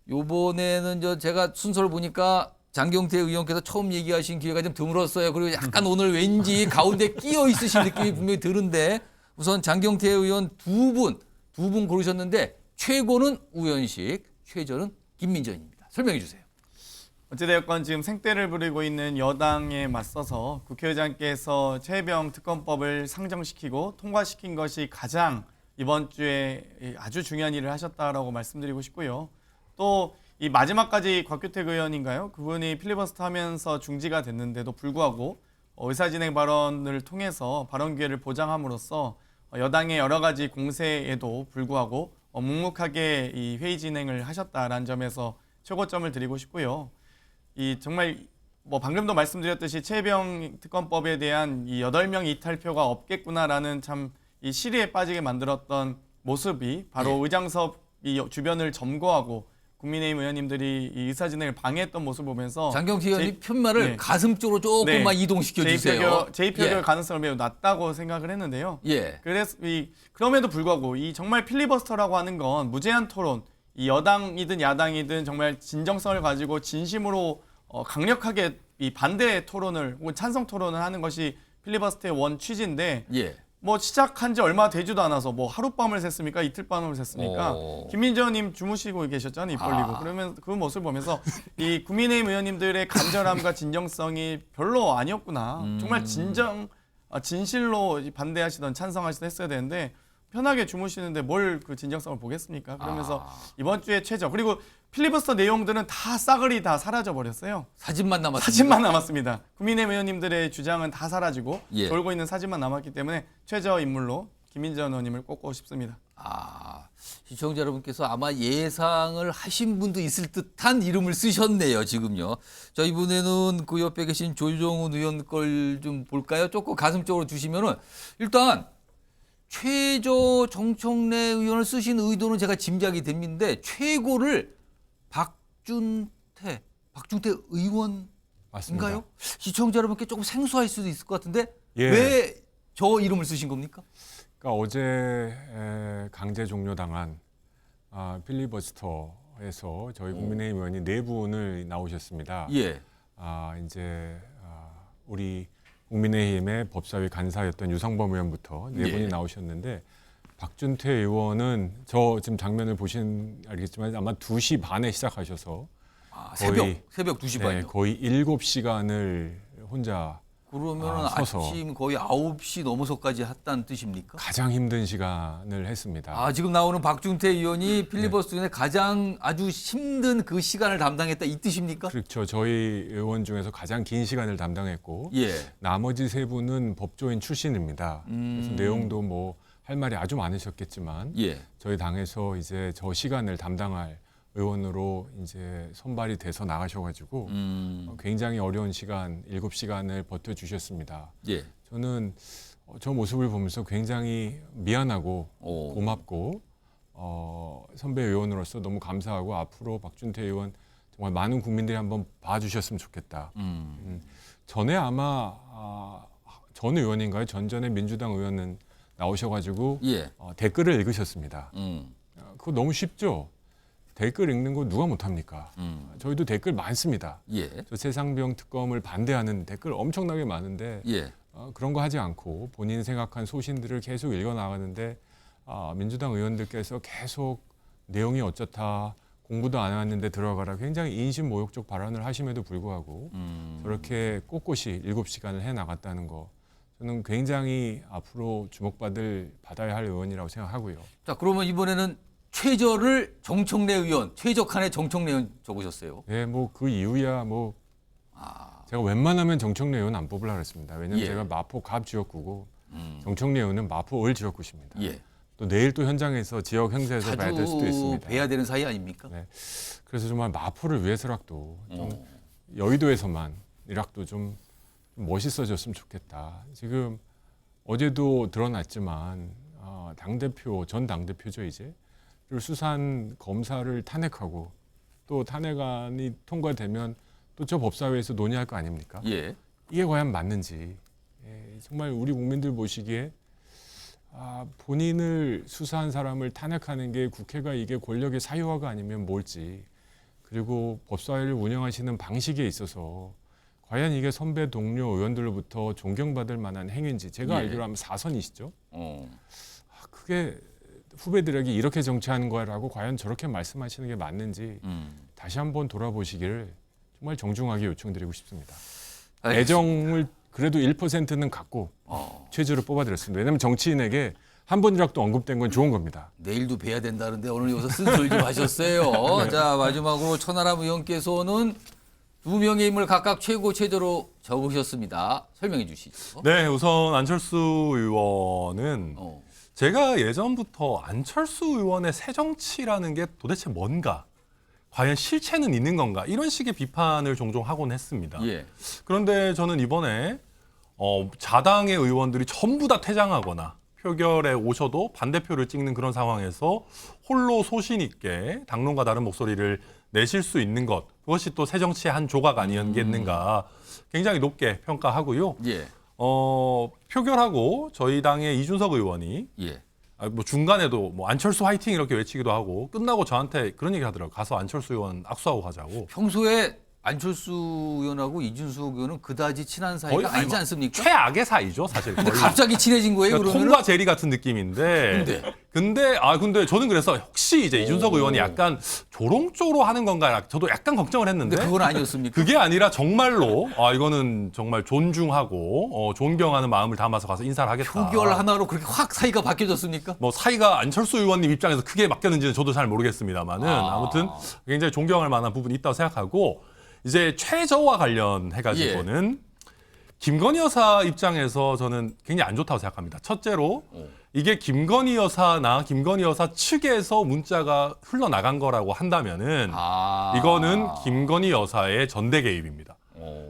Speaker 1: 요번에는 제가 순서를 보니까 장경태 의원께서 처음 얘기하신 기회가 좀 드물었어요. 그리고 약간 오늘 왠지 가운데 끼어 있으신 느낌이 분명히 드는데 우선 장경태 의원 두 분 고르셨는데 최고는 우현식, 최저는 김민전입니다. 설명해 주세요.
Speaker 2: 어찌되었건 지금 생떼를 부리고 있는 여당에 맞서서 국회의장께서 최혜병 특검법을 상정시키고 통과시킨 것이 가장 이번 주에 아주 중요한 일을 하셨다라고 말씀드리고 싶고요. 또 이 마지막까지 곽규택 의원인가요? 그분이 필리버스터 하면서 중지가 됐는데도 불구하고 의사진행 발언을 통해서 발언 기회를 보장함으로써 여당의 여러 가지 공세에도 불구하고 묵묵하게 이 회의 진행을 하셨다라는 점에서 최고점을 드리고 싶고요. 이 정말 뭐 방금도 말씀드렸듯이 최혜병 특검법에 대한 이 8명 이탈표가 없겠구나라는 참 이 시리에 빠지게 만들었던 모습이 바로 의장석 이 주변을 점거하고 국민의힘 의원님들이 이 의사진행을 방해했던 모습을 보면서
Speaker 1: 장경태 의원이 편말을
Speaker 2: 네.
Speaker 1: 가슴 쪽으로 조금만 이동시켜 주세요.
Speaker 2: 제2표결 가능성을 매우 낮다고 생각을 했는데요.
Speaker 1: 예.
Speaker 2: 그래서 그럼에도 불구하고 이 정말 필리버스터라고 하는 건 무제한 토론, 이 여당이든 야당이든 정말 진정성을 가지고 진심으로 강력하게 이 반대 토론을 혹은 찬성 토론을 하는 것이 필리버스터의 원 취지인데
Speaker 1: 예.
Speaker 2: 뭐 시작한 지 얼마 되지도 않아서 뭐 하룻밤을 샜습니까? 이틀밤을 샜습니까? 김민전님 주무시고 계셨잖아요. 입 벌리고. 그러면 그 모습을 보면서 이 국민의힘 의원님들의 간절함과 진정성이 별로 아니었구나. 정말 진실로 반대하시던 찬성하시던 했어야 되는데 편하게 주무시는데 뭘 그 진정성을 보겠습니까? 그러면서 이번 주에 최저. 그리고 필리버스터 내용들은 다 싸그리 다 사라져 버렸어요.
Speaker 1: 사진만 남았습니다.
Speaker 2: 사진만 남았습니다. 국민의힘 의원님들의 주장은 다 사라지고
Speaker 1: 예.
Speaker 2: 돌고 있는 사진만 남았기 때문에 최저 인물로 김민전 의원님을 꼽고 싶습니다.
Speaker 1: 시청자 여러분께서 아마 예상을 하신 분도 있을 듯한 이름을 쓰셨네요. 지금요. 자, 이번에는 그 옆에 계신 조정훈 의원 걸 좀 볼까요? 조금 가슴 쪽으로 두시면은 일단 최저 정청래 의원을 쓰신 의도는 제가 짐작이 됩니다. 최고를 박준태 의원인가요?
Speaker 3: 맞습니다.
Speaker 1: 시청자 여러분께 조금 생소할 수도 있을 것 같은데
Speaker 3: 예.
Speaker 1: 왜 저 이름을 쓰신 겁니까?
Speaker 3: 그러니까 어제 강제 종료당한 필리버스터 에서 저희 국민의힘 의원이 네 분을 나오셨습니다.
Speaker 1: 예.
Speaker 3: 우리 국민의힘의 법사위 간사였던 유상범 의원부터 네
Speaker 1: 예.
Speaker 3: 분이 나오셨는데 박준태 의원은 저 지금 장면을 보신 알겠지만 아마 2시 반에 시작하셔서
Speaker 1: 새벽 2시 반이요.
Speaker 3: 거의 7시간을 혼자
Speaker 1: 그러면
Speaker 3: 서서.
Speaker 1: 아침 거의 9시 넘어서까지 했다는 뜻입니까?
Speaker 3: 가장 힘든 시간을 했습니다.
Speaker 1: 아, 지금 나오는 박준태 의원이 필리버스터 중에 가장 아주 힘든 그 시간을 담당했다 이 뜻입니까?
Speaker 3: 그렇죠. 저희 의원 중에서 가장 긴 시간을 담당했고
Speaker 1: 예.
Speaker 3: 나머지 세 분은 법조인 출신입니다. 그래서 내용도 뭐 할 말이 아주 많으셨겠지만
Speaker 1: 예.
Speaker 3: 저희 당에서 이제 저 시간을 담당할 의원으로 이제 선발이 돼서 나가셔가지고 굉장히 어려운 시간 7시간을 버텨주셨습니다.
Speaker 1: 예.
Speaker 3: 저는 저 모습을 보면서 굉장히 미안하고
Speaker 1: 오.
Speaker 3: 고맙고 선배 의원으로서 너무 감사하고 앞으로 박준태 의원 정말 많은 국민들이 한번 봐주셨으면 좋겠다. 전에 아마 전 의원인가요? 전전에 민주당 의원은 나오셔가지고
Speaker 1: 예.
Speaker 3: 댓글을 읽으셨습니다.
Speaker 1: 음.
Speaker 3: 그거 너무 쉽죠? 댓글 읽는 거 누가 못합니까? 저희도 댓글 많습니다.
Speaker 1: 예.
Speaker 3: 저 세상병 특검을 반대하는 댓글 엄청나게 많은데
Speaker 1: 예.
Speaker 3: 그런 거 하지 않고 본인 생각한 소신들을 계속 읽어나가는데 민주당 의원들께서 계속 내용이 어쩌다 공부도 안 해왔는데 들어가라 굉장히 인신모욕적 발언을 하심에도 불구하고 저렇게 꼿꼿이 7시간을 해나갔다는 거 저는 굉장히 앞으로 받아야 할 의원이라고 생각하고요.
Speaker 1: 자, 그러면 이번에는 최저를 정청래 의원, 최적한의 정청래 의원 적으셨어요.
Speaker 3: 네, 뭐 그 이유야 뭐 제가 웬만하면 정청래 의원 안 뽑으려고 했습니다. 왜냐하면
Speaker 1: 예.
Speaker 3: 제가 마포 갑 지역구고 정청래 의원은 마포 을 지역구십니다.
Speaker 1: 예.
Speaker 3: 또 내일 또 현장에서 지역 행사에서 봐야 될 수도
Speaker 1: 자주
Speaker 3: 있습니다.
Speaker 1: 뵈야 되는 사이 아닙니까?
Speaker 3: 네. 그래서 정말 마포를 위해서라도 좀
Speaker 1: 어.
Speaker 3: 여의도에서만이라도 좀 멋있어졌으면 좋겠다. 지금 어제도 드러났지만 전 당대표죠 이제 를 수사한 검사를 탄핵하고 또 탄핵안이 통과되면 또 저 법사위에서 논의할 거 아닙니까?
Speaker 1: 예.
Speaker 3: 이게 과연 맞는지 정말 우리 국민들 보시기에 본인을 수사한 사람을 탄핵하는 게 국회가 이게 권력의 사유화가 아니면 뭘지 그리고 법사위를 운영하시는 방식에 있어서 과연 이게 선배 동료 의원들로부터 존경받을 만한 행위인지 제가
Speaker 1: 예.
Speaker 3: 알기로 하면 4선이시죠?
Speaker 1: 어.
Speaker 3: 그게 후배들에게 이렇게 정치하는 거라고 과연 저렇게 말씀하시는 게 맞는지 다시 한번 돌아보시기를 정말 정중하게 요청드리고 싶습니다.
Speaker 1: 알겠습니다.
Speaker 3: 애정을 그래도 1%는 갖고 최저를 뽑아드렸습니다. 왜냐하면 정치인에게 한 번이라도 언급된 건 좋은 겁니다.
Speaker 1: 내일도 뵈야 된다는데 오늘 여기서 쓴소리 좀 하셨어요. 자, 마지막으로 천하람 의원께서는 2명의 인물 각각 최고 최저로 적으셨습니다. 설명해 주시죠.
Speaker 4: 네, 우선 안철수 의원은 제가 예전부터 안철수 의원의 새정치라는 게 도대체 뭔가, 과연 실체는 있는 건가 이런 식의 비판을 종종 하곤 했습니다.
Speaker 1: 예.
Speaker 4: 그런데 저는 이번에 자당의 의원들이 전부 다 퇴장하거나 표결에 오셔도 반대표를 찍는 그런 상황에서 홀로 소신 있게 당론과 다른 목소리를 내실 수 있는 것, 그것이 또 새정치의 한 조각 아니겠는가 굉장히 높게 평가하고요.
Speaker 1: 예.
Speaker 4: 표결하고 저희 당의 이준석 의원이
Speaker 1: 예.
Speaker 4: 뭐 중간에도 뭐 안철수 화이팅 이렇게 외치기도 하고 끝나고 저한테 그런 얘기 하더라고요. 가서 안철수 의원 악수하고 가자고.
Speaker 1: 평소에 안철수 의원하고 이준석 의원은 그다지 친한 사이가 아니지 않습니까?
Speaker 4: 최악의 사이죠, 사실.
Speaker 1: 근데
Speaker 4: 거의.
Speaker 1: 갑자기 친해진 거예요,
Speaker 4: 그러니까
Speaker 1: 그러면?
Speaker 4: 톰과 제리 같은 느낌인데. 근데 저는 그래서 혹시 이제 이준석 의원이 약간 조롱조로 하는 건가 저도 약간 걱정을 했는데.
Speaker 1: 근데 그건 아니었습니까?
Speaker 4: 그게 아니라 정말로 이거는 정말 존중하고 존경하는 마음을 담아서 가서 인사를 하겠다.
Speaker 1: 표결 하나로 그렇게 확 사이가 바뀌어졌습니까?
Speaker 4: 뭐 사이가 안철수 의원님 입장에서 크게 바뀌었는지는 저도 잘 모르겠습니다만은 아무튼 굉장히 존경할 만한 부분이 있다고 생각하고 이제 최저와 관련해가지고는 김건희 여사 입장에서 저는 굉장히 안 좋다고 생각합니다. 첫째로 이게 김건희 여사나 김건희 여사 측에서 문자가 흘러나간 거라고 한다면은 이거는 김건희 여사의 전대 개입입니다.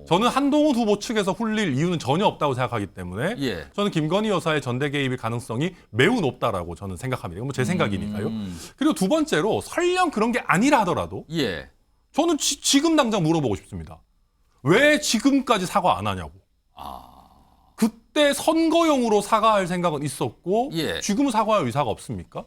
Speaker 4: 저는 한동훈 후보 측에서 훌릴 이유는 전혀 없다고 생각하기 때문에 저는 김건희 여사의 전대 개입의 가능성이 매우 높다라고 저는 생각합니다. 이건 뭐 제 생각이니까요. 그리고 두 번째로 설령 그런 게 아니라 하더라도 저는 지금 당장 물어보고 싶습니다. 왜 지금까지 사과 안 하냐고. 그때 선거용으로 사과할 생각은 있었고 지금은 사과할 의사가 없습니까?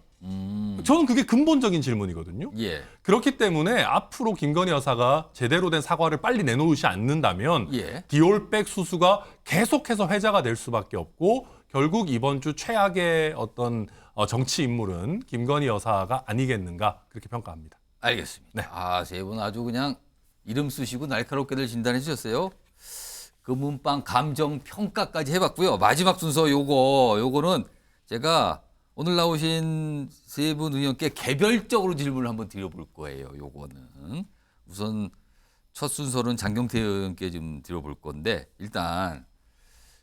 Speaker 4: 저는 그게 근본적인 질문이거든요.
Speaker 1: 예.
Speaker 4: 그렇기 때문에 앞으로 김건희 여사가 제대로 된 사과를 빨리 내놓지 않는다면
Speaker 1: 예.
Speaker 4: 디올백 수수가 계속해서 회자가 될 수밖에 없고 결국 이번 주 최악의 어떤 정치 인물은 김건희 여사가 아니겠는가 그렇게 평가합니다.
Speaker 1: 알겠습니다.
Speaker 4: 네.
Speaker 1: 아, 세 분 아주 그냥 이름 쓰시고 날카롭게들 진단해 주셨어요. 금은방 감정 평가까지 해봤고요. 마지막 순서 요거는 제가 오늘 나오신 세 분 의원께 개별적으로 질문을 한번 드려볼 거예요. 요거는 우선 첫 순서는 장경태 의원께 좀 드려볼 건데 일단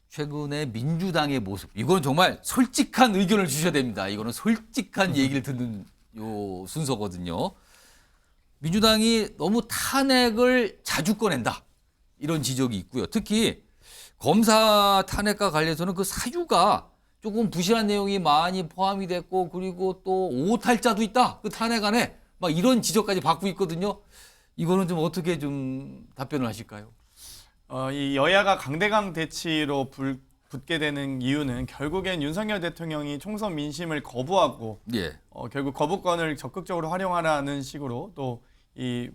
Speaker 1: 최근에 민주당의 모습 이건 정말 솔직한 의견을 주셔야 됩니다. 이거는 솔직한 얘기를 듣는 요 순서거든요. 민주당이 너무 탄핵을 자주 꺼낸다. 이런 지적이 있고요. 특히 검사 탄핵과 관련해서는 그 사유가 조금 부실한 내용이 많이 포함이 됐고 그리고 또 오탈자도 있다. 그 탄핵 안에 막 이런 지적까지 받고 있거든요. 이거는 좀 어떻게 좀 답변을 하실까요?
Speaker 2: 이 여야가 강대강 대치로 붙게 되는 이유는 결국엔 윤석열 대통령이 총선 민심을 거부하고
Speaker 1: 예.
Speaker 2: 결국 거부권을 적극적으로 활용하라는 식으로 또 이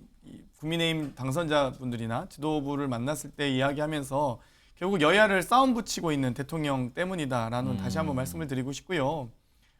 Speaker 2: 국민의힘 당선자분들이나 지도부를 만났을 때 이야기하면서 결국 여야를 싸움 붙이고 있는 대통령 때문이다라는 다시 한번 말씀을 드리고 싶고요.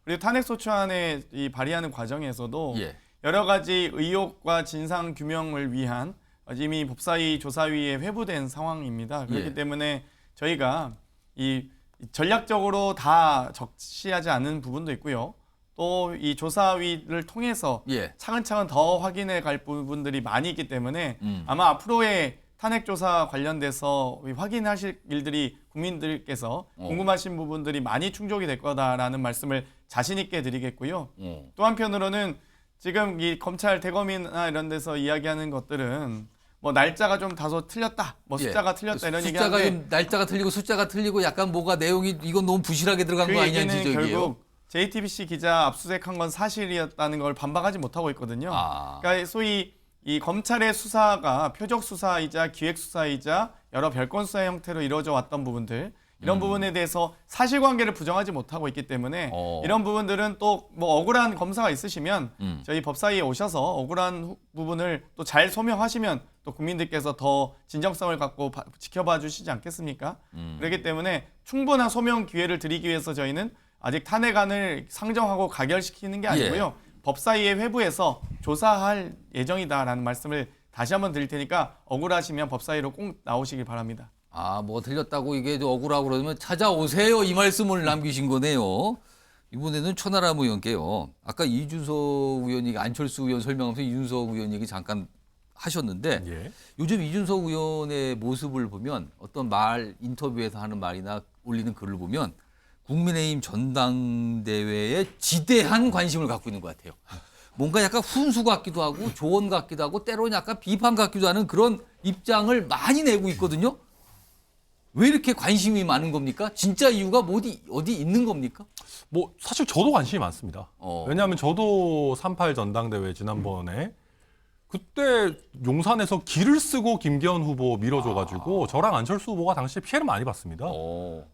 Speaker 2: 그리고 탄핵소추안에 이 발의하는 과정에서도
Speaker 1: 예.
Speaker 2: 여러 가지 의혹과 진상 규명을 위한 이미 법사위 조사위에 회부된 상황입니다. 그렇기
Speaker 1: 예.
Speaker 2: 때문에 저희가 이 전략적으로 다 적시하지 않은 부분도 있고요. 또 이 조사위를 통해서
Speaker 1: 예.
Speaker 2: 차근차근 더 확인해 갈 부분들이 많이 있기 때문에 아마 앞으로의 탄핵 조사 관련돼서 확인하실 일들이 국민들께서 궁금하신 부분들이 많이 충족이 될 거다라는 말씀을 자신 있게 드리겠고요. 또 한편으로는 지금 이 검찰 대검이나 이런 데서 이야기하는 것들은 뭐 날짜가 좀 다소 틀렸다, 뭐 숫자가 틀렸다 이런
Speaker 1: 숫자가
Speaker 2: 얘기하는데
Speaker 1: 좀 날짜가 틀리고 숫자가 틀리고 약간 뭐가 내용이 이건 너무 부실하게 들어간
Speaker 2: 그
Speaker 1: 거 아니냐는
Speaker 2: 얘기는
Speaker 1: 지적이에요.
Speaker 2: 결국 JTBC 기자 압수수색한 건 사실이었다는 걸 반박하지 못하고 있거든요.
Speaker 1: 아.
Speaker 2: 그러니까 소위 이 검찰의 수사가 표적 수사이자 기획 수사이자 여러 별건 수사 형태로 이루어져 왔던 부분들 이런 부분에 대해서 사실관계를 부정하지 못하고 있기 때문에 이런 부분들은 또 뭐 억울한 검사가 있으시면 저희 법사위에 오셔서 억울한 부분을 또 잘 소명하시면 또 국민들께서 더 진정성을 갖고 지켜봐 주시지 않겠습니까? 그렇기 때문에 충분한 소명 기회를 드리기 위해서 저희는 아직 탄핵안을 상정하고 가결시키는 게 아니고요. 법사위에 회부해서 조사할 예정이다라는 말씀을 다시 한번 드릴 테니까 억울하시면 법사위로 꼭 나오시길 바랍니다.
Speaker 1: 아, 뭐 들렸다고 이게 좀 억울하고 그러면 찾아오세요. 이 말씀을 남기신 거네요. 이번에는 천하람 의원께요. 아까 이준석 의원이 안철수 의원 설명하면서 이준석 의원 얘기 잠깐 하셨는데
Speaker 4: 예.
Speaker 1: 요즘 이준석 의원의 모습을 보면 어떤 말 인터뷰에서 하는 말이나 올리는 글을 보면 국민의힘 전당대회에 지대한 관심을 갖고 있는 것 같아요. 뭔가 약간 훈수 같기도 하고 조언 같기도 하고 때로는 약간 비판 같기도 하는 그런 입장을 많이 내고 있거든요. 왜 이렇게 관심이 많은 겁니까? 진짜 이유가 어디 있는 겁니까?
Speaker 4: 뭐 사실 저도 관심이 많습니다. 왜냐하면 저도 3.8 전당대회 지난번에 그때 용산에서 길을 쓰고 김기현 후보 밀어줘가지고 저랑 안철수 후보가 당시에 피해를 많이 봤습니다.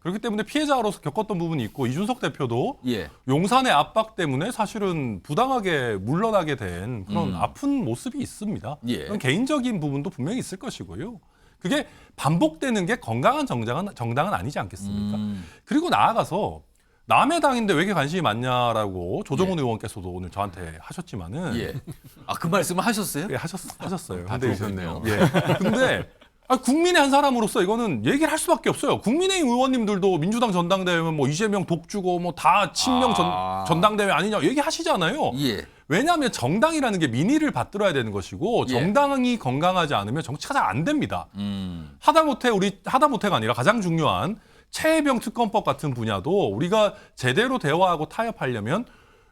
Speaker 4: 그렇기 때문에 피해자로서 겪었던 부분이 있고 이준석 대표도
Speaker 1: 예.
Speaker 4: 용산의 압박 때문에 사실은 부당하게 물러나게 된 그런 아픈 모습이 있습니다.
Speaker 1: 예.
Speaker 4: 그런 개인적인 부분도 분명히 있을 것이고요. 그게 반복되는 게 건강한 정당은 아니지 않겠습니까? 그리고 나아가서 남의 당인데 왜 이렇게 관심이 많냐라고 조정훈 의원께서도 오늘 저한테 하셨지만은
Speaker 1: 예. 아, 그 말씀을 하셨어요?
Speaker 4: 예, 하셨어요.
Speaker 3: 다
Speaker 4: 근데
Speaker 3: 들으셨네요.
Speaker 4: 예. 근데 국민의 한 사람으로서 이거는 얘기를 할 수밖에 없어요. 국민의힘 의원님들도 민주당 전당대회면 뭐 이재명 독주고 뭐 다 친명 전당대회 아니냐 얘기하시잖아요.
Speaker 1: 예.
Speaker 4: 왜냐하면 정당이라는 게 민의를 받들어야 되는 것이고
Speaker 1: 예.
Speaker 4: 정당이 건강하지 않으면 정치가 잘 안 됩니다. 하다못해가 아니라 가장 중요한 최혜병 특검법 같은 분야도 우리가 제대로 대화하고 타협하려면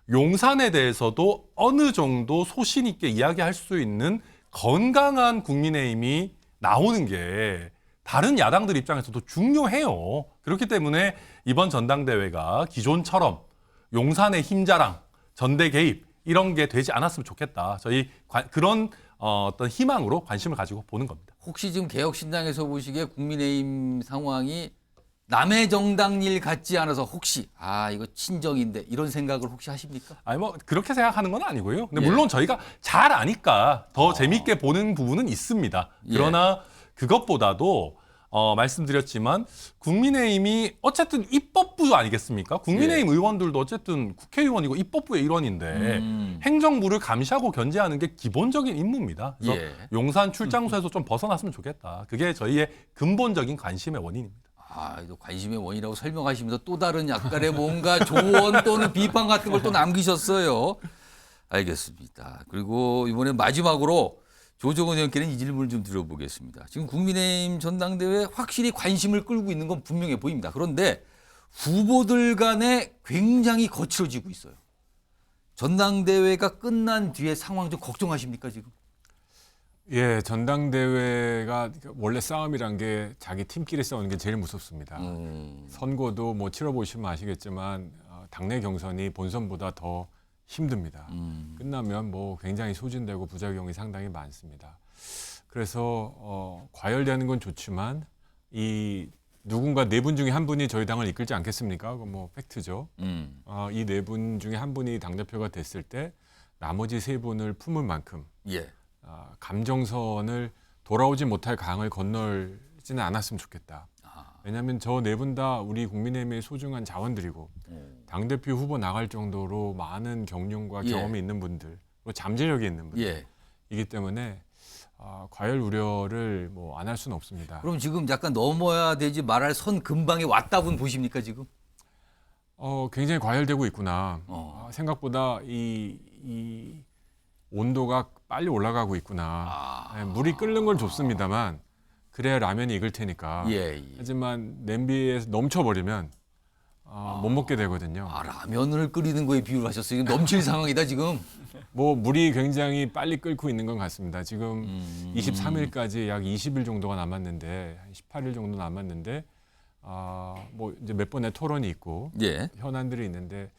Speaker 4: 용산에 대해서도 어느 정도 소신 있게 이야기할 수 있는 건강한 국민의힘이 나오는 게 다른 야당들 입장에서도 중요해요. 그렇기 때문에 이번 전당대회가 기존처럼 용산의 힘자랑, 전대 개입 이런 게 되지 않았으면 좋겠다. 저희 그런 어떤 희망으로 관심을 가지고 보는 겁니다.
Speaker 1: 혹시 지금 개혁신당에서 보시기에 국민의힘 상황이 남의 정당 일 같지 않아서 혹시 이거 친정인데 이런 생각을 혹시 하십니까?
Speaker 4: 아니 뭐 그렇게 생각하는 건 아니고요. 근데
Speaker 1: 예.
Speaker 4: 물론 저희가 잘 아니까 더 재밌게 보는 부분은 있습니다.
Speaker 1: 예.
Speaker 4: 그러나 그것보다도 말씀드렸지만 국민의힘이 어쨌든 입법부 아니겠습니까? 국민의힘
Speaker 1: 예.
Speaker 4: 의원들도 어쨌든 국회의원이고 입법부의 일원인데 행정부를 감시하고 견제하는 게 기본적인 임무입니다. 그래서
Speaker 1: 예.
Speaker 4: 용산 출장소에서 좀 벗어났으면 좋겠다. 그게 저희의 근본적인 관심의 원인입니다.
Speaker 1: 또 관심의 원이라고 설명하시면서 또 다른 약간의 뭔가 조언 또는 비판 같은 걸 또 남기셨어요. 알겠습니다. 그리고 이번에 마지막으로 조정은 의원께는 이 질문을 좀 드려보겠습니다. 지금 국민의힘 전당대회에 확실히 관심을 끌고 있는 건 분명해 보입니다. 그런데 후보들 간에 굉장히 거칠어지고 있어요. 전당대회가 끝난 뒤에 상황 좀 걱정하십니까 지금?
Speaker 3: 예, 전당대회가 원래 싸움이란 게 자기 팀끼리 싸우는 게 제일 무섭습니다. 선거도 뭐 치러보시면 아시겠지만 당내 경선이 본선보다 더 힘듭니다. 끝나면 뭐 굉장히 소진되고 부작용이 상당히 많습니다. 그래서 과열되는 건 좋지만 이 누군가 네 분 중에 한 분이 저희 당을 이끌지 않겠습니까? 그건 뭐 팩트죠. 이 네 분 중에 한 분이 당대표가 됐을 때 나머지 세 분을 품을 만큼
Speaker 1: 예.
Speaker 3: 감정선을 돌아오지 못할 강을 건널지는 않았으면 좋겠다. 왜냐하면 저 네 분 다 우리 국민의힘의 소중한 자원들이고 당대표 후보 나갈 정도로 많은 경륜과
Speaker 1: 예.
Speaker 3: 경험이 있는 분들, 그리고 잠재력이 있는
Speaker 1: 예.
Speaker 3: 분들이기 때문에 과열 우려를 뭐 안 할 수는 없습니다.
Speaker 1: 그럼 지금 약간 넘어야 되지 말할 선 근방에 왔다분 보십니까 지금?
Speaker 3: 굉장히 과열되고 있구나.
Speaker 1: 어.
Speaker 3: 생각보다 이 온도가 빨리 올라가고 있구나. 물이 끓는 건 좋습니다만 그래야 라면이 익을 테니까.
Speaker 1: 예.
Speaker 3: 하지만 냄비에서 넘쳐버리면 못 먹게 되거든요.
Speaker 1: 라면을 끓이는 거에 비유를 하셨어요. 지금 넘칠 상황이다 지금.
Speaker 3: 뭐 물이 굉장히 빨리 끓고 있는 건 같습니다. 지금 23일까지 약 20일 정도가 남았는데, 한 18일 정도 남았는데, 뭐 이제 몇 번의 토론이 있고
Speaker 1: 예.
Speaker 3: 현안들이 있는데,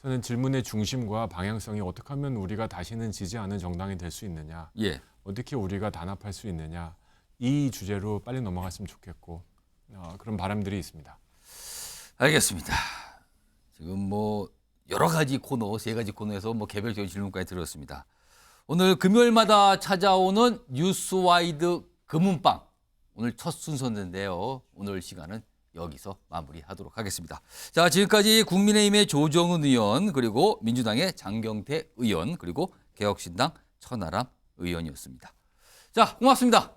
Speaker 3: 저는 질문의 중심과 방향성이 어떻게 하면 우리가 다시는 지지 않은 정당이 될 수 있느냐,
Speaker 1: 예.
Speaker 3: 어떻게 우리가 단합할 수 있느냐, 이 주제로 빨리 넘어갔으면 좋겠고 그런 바람들이 있습니다.
Speaker 1: 알겠습니다. 지금 뭐 여러 가지 코너, 세 가지 코너에서 뭐 개별적인 질문까지 들었습니다. 오늘 금요일마다 찾아오는 뉴스와이드 금은방 오늘 첫 순서인데요. 오늘 시간은 여기서 마무리하도록 하겠습니다. 자, 지금까지 국민의힘의 조정은 의원, 그리고 민주당의 장경태 의원, 그리고 개혁신당 천하람 의원이었습니다. 자, 고맙습니다.